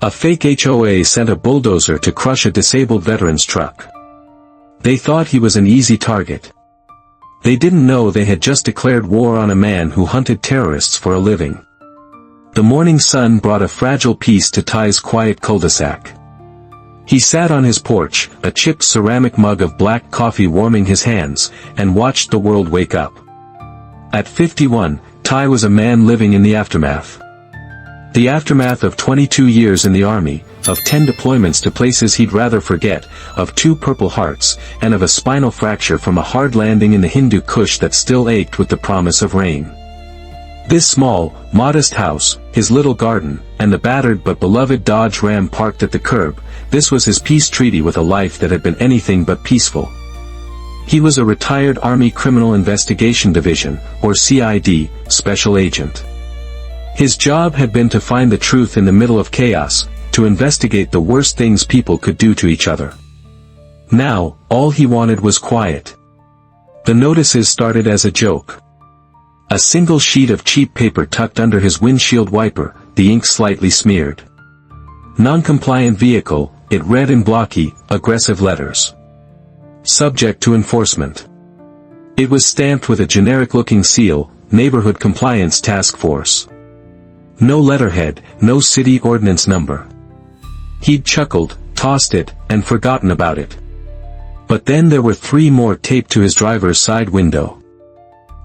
A fake HOA sent a bulldozer to crush a disabled veteran's truck. They thought he was an easy target. They didn't know they had just declared war on a man who hunted terrorists for a living. The morning sun brought a fragile peace to Ty's quiet cul-de-sac. He sat on his porch, a chipped ceramic mug of black coffee warming his hands, and watched the world wake up. At 51, Ty was a man living in the aftermath. The aftermath of 22 years in the army, of 10 deployments to places he'd rather forget, of 2 Purple Hearts, and of a spinal fracture from a hard landing in the Hindu Kush that still ached with the promise of rain. This small, modest house, his little garden, and the battered but beloved Dodge Ram parked at the curb, this was his peace treaty with a life that had been anything but peaceful. He was a retired Army Criminal Investigation Division, or CID, special agent. His job had been to find the truth in the middle of chaos, to investigate the worst things people could do to each other. Now, all he wanted was quiet. The notices started as a joke. A single sheet of cheap paper tucked under his windshield wiper, the ink slightly smeared. Non-compliant vehicle, it read in blocky, aggressive letters. Subject to enforcement. It was stamped with a generic-looking seal, Neighborhood Compliance Task Force. No letterhead, no city ordinance number. He'd chuckled, tossed it, and forgotten about it. But then there were 3 more taped to his driver's side window.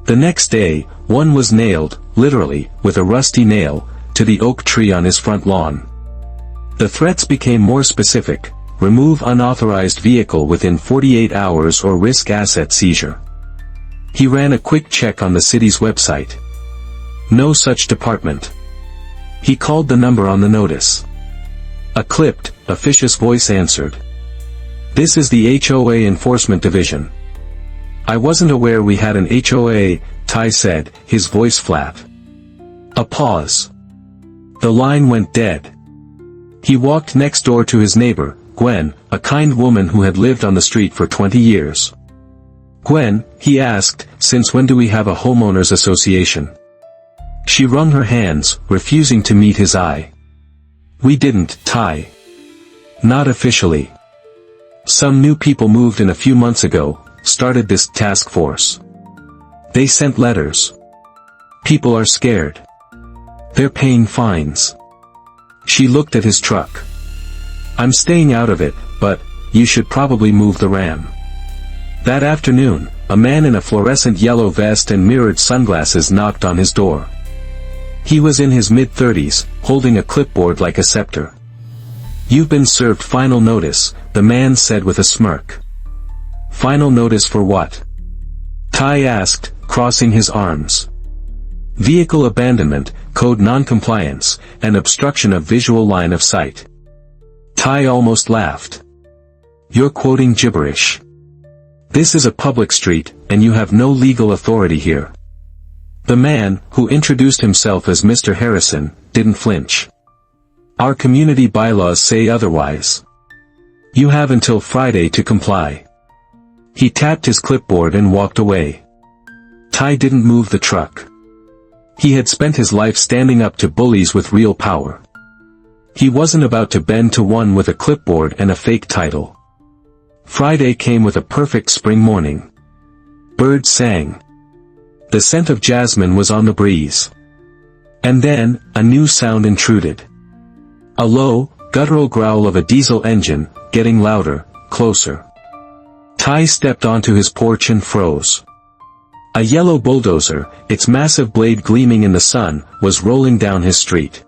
The next day, one was nailed, literally, with a rusty nail, to the oak tree on his front lawn. The threats became more specific: remove unauthorized vehicle within 48 hours or risk asset seizure. He ran a quick check on the city's website. No such department. He called the number on the notice. A clipped, officious voice answered. "This is the HOA Enforcement Division." "I wasn't aware we had an HOA," Ty said, his voice flat. A pause. The line went dead. He walked next door to his neighbor, Gwen, a kind woman who had lived on the street for 20 years. "Gwen," he asked, "since when do we have a homeowners association?" She wrung her hands, refusing to meet his eye. "We didn't, Ty. Not officially. Some new people moved in a few months ago, started this task force. They sent letters. People are scared. They're paying fines." She looked at his truck. "I'm staying out of it, but you should probably move the Ram." That afternoon, a man in a fluorescent yellow vest and mirrored sunglasses knocked on his door. He was in his mid-30s, holding a clipboard like a scepter. "You've been served final notice," the man said with a smirk. "Final notice for what?" Ty asked, crossing his arms. "Vehicle abandonment, code non-compliance, and obstruction of visual line of sight." Ty almost laughed. "You're quoting gibberish. This is a public street, and you have no legal authority here." The man, who introduced himself as Mr. Harrison, didn't flinch. "Our community bylaws say otherwise. You have until Friday to comply." He tapped his clipboard and walked away. Ty didn't move the truck. He had spent his life standing up to bullies with real power. He wasn't about to bend to one with a clipboard and a fake title. Friday came with a perfect spring morning. Birds sang. The scent of jasmine was on the breeze. And then, a new sound intruded. A low, guttural growl of a diesel engine, getting louder, closer. Ty stepped onto his porch and froze. A yellow bulldozer, its massive blade gleaming in the sun, was rolling down his street.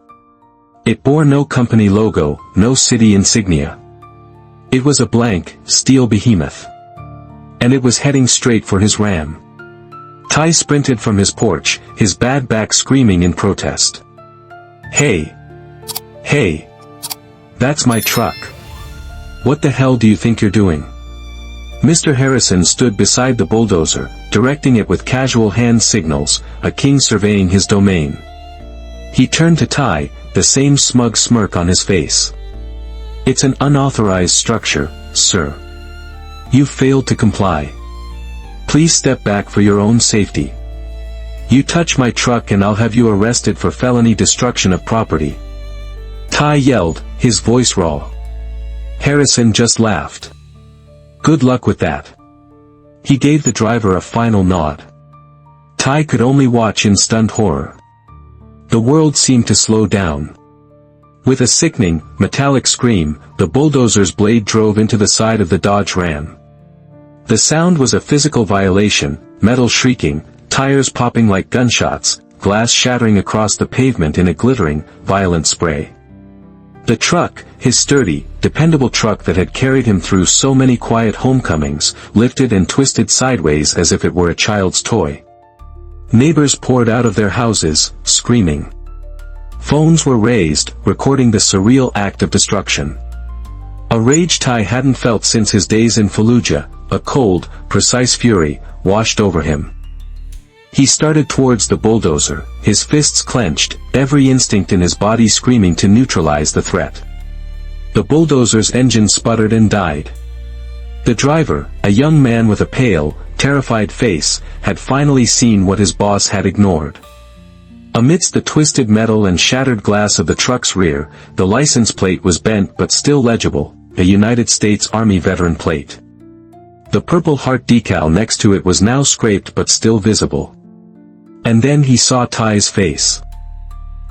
It bore no company logo, no city insignia. It was a blank, steel behemoth. And it was heading straight for his Ram. Ty sprinted from his porch, his bad back screaming in protest. "Hey! Hey! That's my truck! What the hell do you think you're doing?" Mr. Harrison stood beside the bulldozer, directing it with casual hand signals, a king surveying his domain. He turned to Ty, the same smug smirk on his face. "It's an unauthorized structure, sir. You failed to comply. Please step back for your own safety. You touch my truck and I'll have you arrested for felony destruction of property." Ty yelled, his voice raw. Harrison just laughed. "Good luck with that." He gave the driver a final nod. Ty could only watch in stunned horror. The world seemed to slow down. With a sickening, metallic scream, the bulldozer's blade drove into the side of the Dodge Ram. The sound was a physical violation, metal shrieking, tires popping like gunshots, glass shattering across the pavement in a glittering, violent spray. The truck, his sturdy, dependable truck that had carried him through so many quiet homecomings, lifted and twisted sideways as if it were a child's toy. Neighbors poured out of their houses, screaming. Phones were raised, recording the surreal act of destruction. A rage Ty hadn't felt since his days in Fallujah, a cold, precise fury, washed over him. He started towards the bulldozer, his fists clenched, every instinct in his body screaming to neutralize the threat. The bulldozer's engine sputtered and died. The driver, a young man with a pale, terrified face, had finally seen what his boss had ignored. Amidst the twisted metal and shattered glass of the truck's rear, the license plate was bent but still legible, a United States Army veteran plate. The Purple Heart decal next to it was now scraped but still visible. And then he saw Ty's face.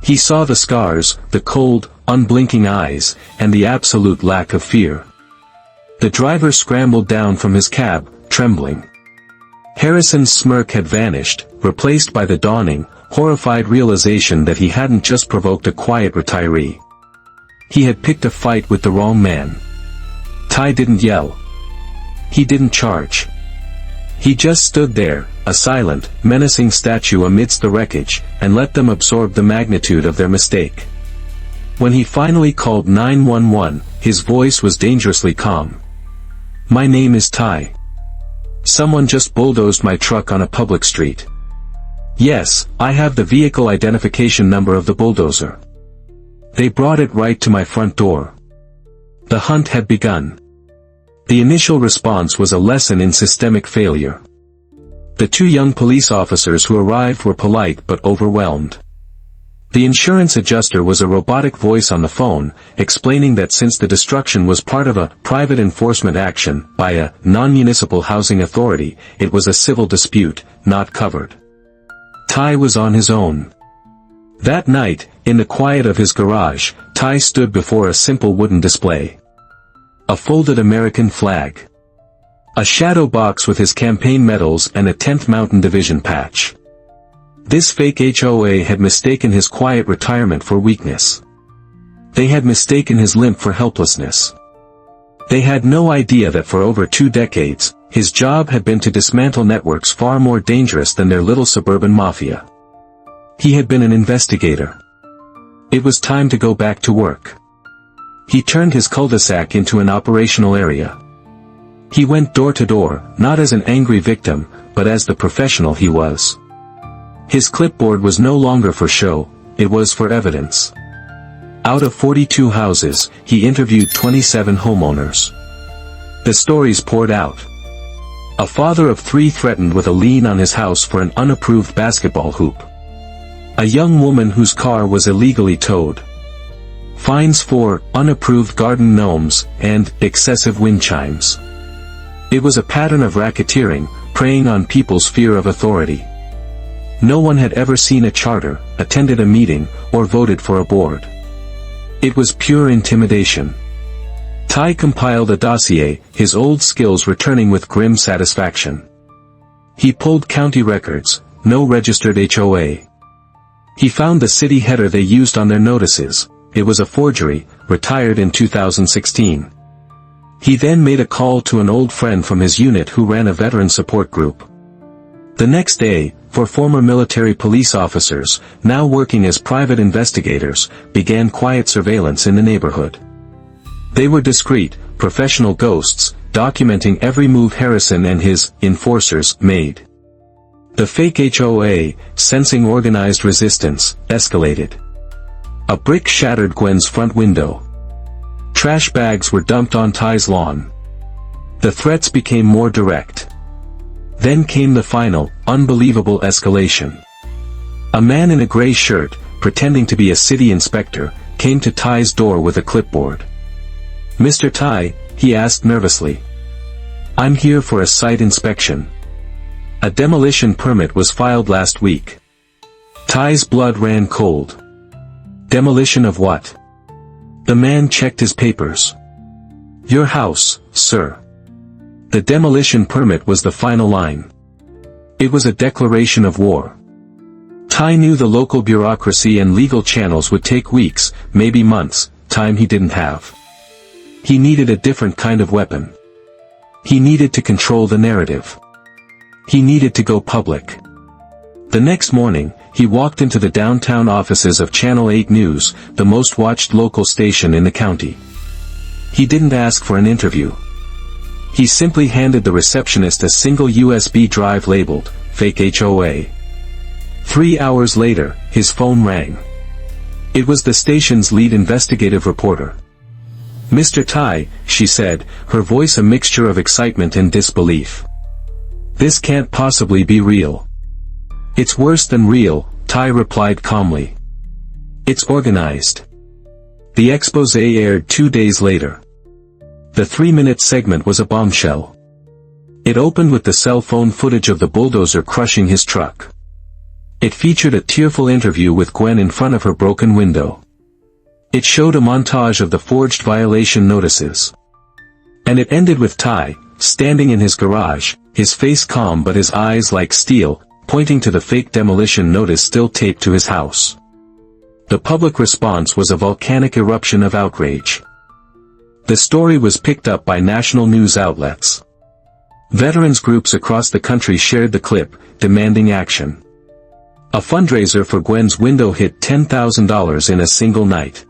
He saw the scars, the cold, unblinking eyes, and the absolute lack of fear. The driver scrambled down from his cab, trembling. Harrison's smirk had vanished, replaced by the dawning, horrified realization that he hadn't just provoked a quiet retiree. He had picked a fight with the wrong man. Ty didn't yell. He didn't charge. He just stood there, a silent, menacing statue amidst the wreckage, and let them absorb the magnitude of their mistake. When he finally called 911, his voice was dangerously calm. "My name is Ty. Someone just bulldozed my truck on a public street. Yes, I have the vehicle identification number of the bulldozer. They brought it right to my front door." The hunt had begun. The initial response was a lesson in systemic failure. The two young police officers who arrived were polite but overwhelmed. The insurance adjuster was a robotic voice on the phone, explaining that since the destruction was part of a private enforcement action by a non-municipal housing authority, it was a civil dispute, not covered. Ty was on his own. That night, in the quiet of his garage, Ty stood before a simple wooden display. A folded American flag. A shadow box with his campaign medals and a 10th Mountain Division patch. This fake HOA had mistaken his quiet retirement for weakness. They had mistaken his limp for helplessness. They had no idea that for over 2 decades, his job had been to dismantle networks far more dangerous than their little suburban mafia. He had been an investigator. It was time to go back to work. He turned his cul-de-sac into an operational area. He went door to door, not as an angry victim, but as the professional he was. His clipboard was no longer for show, it was for evidence. Out of 42 houses, he interviewed 27 homeowners. The stories poured out. A father of 3 threatened with a lien on his house for an unapproved basketball hoop. A young woman whose car was illegally towed. Fines for unapproved garden gnomes and excessive wind chimes. It was a pattern of racketeering, preying on people's fear of authority. No one had ever seen a charter, attended a meeting, or voted for a board. It was pure intimidation. Ty compiled a dossier, his old skills returning with grim satisfaction. He pulled county records, no registered HOA. He found the city header they used on their notices. It was a forgery, retired in 2016. He then made a call to an old friend from his unit who ran a veteran support group. The next day, 4 former military police officers, now working as private investigators, began quiet surveillance in the neighborhood. They were discreet, professional ghosts, documenting every move Harrison and his enforcers made. The fake HOA, sensing organized resistance, escalated. A brick shattered Gwen's front window. Trash bags were dumped on Ty's lawn. The threats became more direct. Then came the final, unbelievable escalation. A man in a gray shirt, pretending to be a city inspector, came to Ty's door with a clipboard. "Mr. Ty," he asked nervously. "I'm here for a site inspection. A demolition permit was filed last week." Ty's blood ran cold. "Demolition of what?" The man checked his papers. "Your house, sir." The demolition permit was the final line. It was a declaration of war. Ty knew the local bureaucracy and legal channels would take weeks, maybe months, time he didn't have. He needed a different kind of weapon. He needed to control the narrative. He needed to go public. The next morning, he walked into the downtown offices of Channel 8 News, the most watched local station in the county. He didn't ask for an interview. He simply handed the receptionist a single USB drive labeled, "Fake HOA." 3 hours later, his phone rang. It was the station's lead investigative reporter. "Mr. Ty," she said, her voice a mixture of excitement and disbelief. "This can't possibly be real." "It's worse than real," Ty replied calmly. "It's organized." The expose aired 2 days later. The 3-minute segment was a bombshell. It opened with the cell phone footage of the bulldozer crushing his truck. It featured a tearful interview with Gwen in front of her broken window. It showed a montage of the forged violation notices. And it ended with Ty, standing in his garage, his face calm but his eyes like steel, pointing to the fake demolition notice still taped to his house. The public response was a volcanic eruption of outrage. The story was picked up by national news outlets. Veterans groups across the country shared the clip, demanding action. A fundraiser for Gwen's window hit $10,000 in a single night.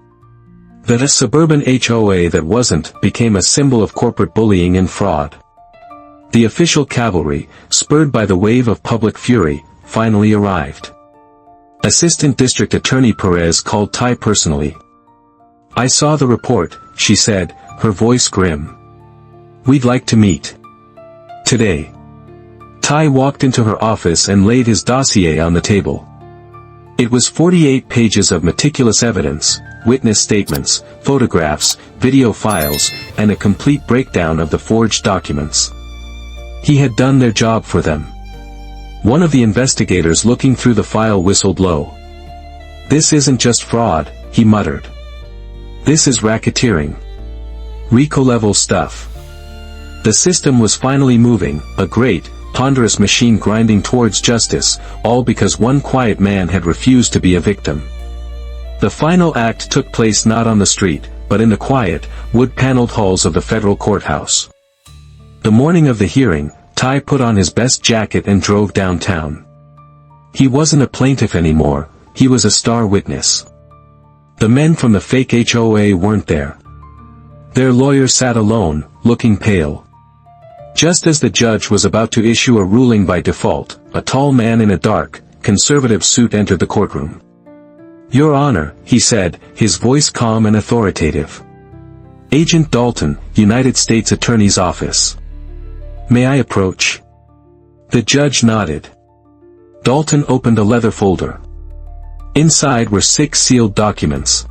That a suburban HOA that wasn't became a symbol of corporate bullying and fraud. The official cavalry, spurred by the wave of public fury, finally arrived. Assistant District Attorney Perez called Ty personally. "I saw the report," she said, her voice grim. "We'd like to meet. Today." Ty walked into her office and laid his dossier on the table. It was 48 pages of meticulous evidence, witness statements, photographs, video files, and a complete breakdown of the forged documents. He had done their job for them. One of the investigators looking through the file whistled low. "This isn't just fraud," he muttered. "This is racketeering. RICO-level stuff." The system was finally moving, a great, ponderous machine grinding towards justice, all because one quiet man had refused to be a victim. The final act took place not on the street, but in the quiet, wood-paneled halls of the federal courthouse. The morning of the hearing, Ty put on his best jacket and drove downtown. He wasn't a plaintiff anymore, he was a star witness. The men from the fake HOA weren't there. Their lawyer sat alone, looking pale. Just as the judge was about to issue a ruling by default, a tall man in a dark, conservative suit entered the courtroom. "Your Honor," he said, his voice calm and authoritative. "Agent Dalton, United States Attorney's Office. May I approach?" The judge nodded. Dalton opened a leather folder. Inside were 6 sealed documents.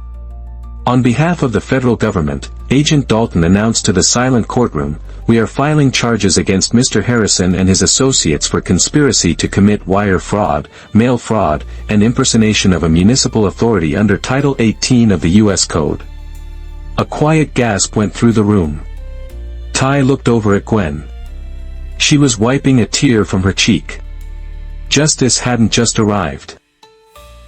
On behalf of the federal government, Agent Dalton announced to the silent courtroom, "We are filing charges against Mr. Harrison and his associates for conspiracy to commit wire fraud, mail fraud, and impersonation of a municipal authority under Title 18 of the U.S. Code." A quiet gasp went through the room. Ty looked over at Gwen. She was wiping a tear from her cheek. Justice hadn't just arrived.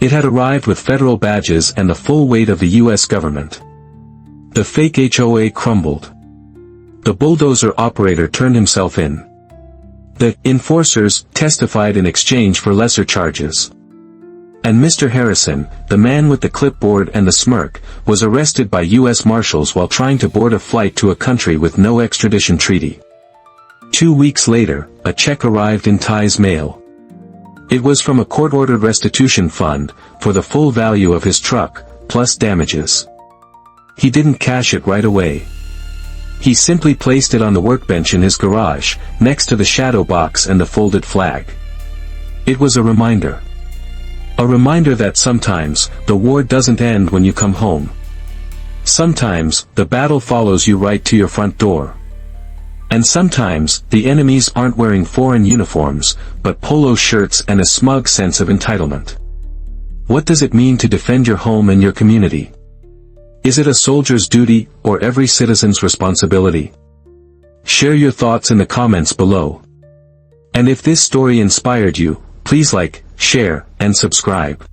It had arrived with federal badges and the full weight of the U.S. government. The fake HOA crumbled. The bulldozer operator turned himself in. The enforcers testified in exchange for lesser charges. And Mr. Harrison, the man with the clipboard and the smirk, was arrested by U.S. Marshals while trying to board a flight to a country with no extradition treaty. 2 weeks later, a check arrived in Ty's mail. It was from a court-ordered restitution fund, for the full value of his truck, plus damages. He didn't cash it right away. He simply placed it on the workbench in his garage, next to the shadow box and the folded flag. It was a reminder. A reminder that sometimes, the war doesn't end when you come home, Sometimes, the battle follows you right to your front door. And sometimes, the enemies aren't wearing foreign uniforms, but polo shirts and a smug sense of entitlement. What does it mean to defend your home and your community? Is it a soldier's duty, or every citizen's responsibility? Share your thoughts in the comments below. And if this story inspired you, please like, share, and subscribe.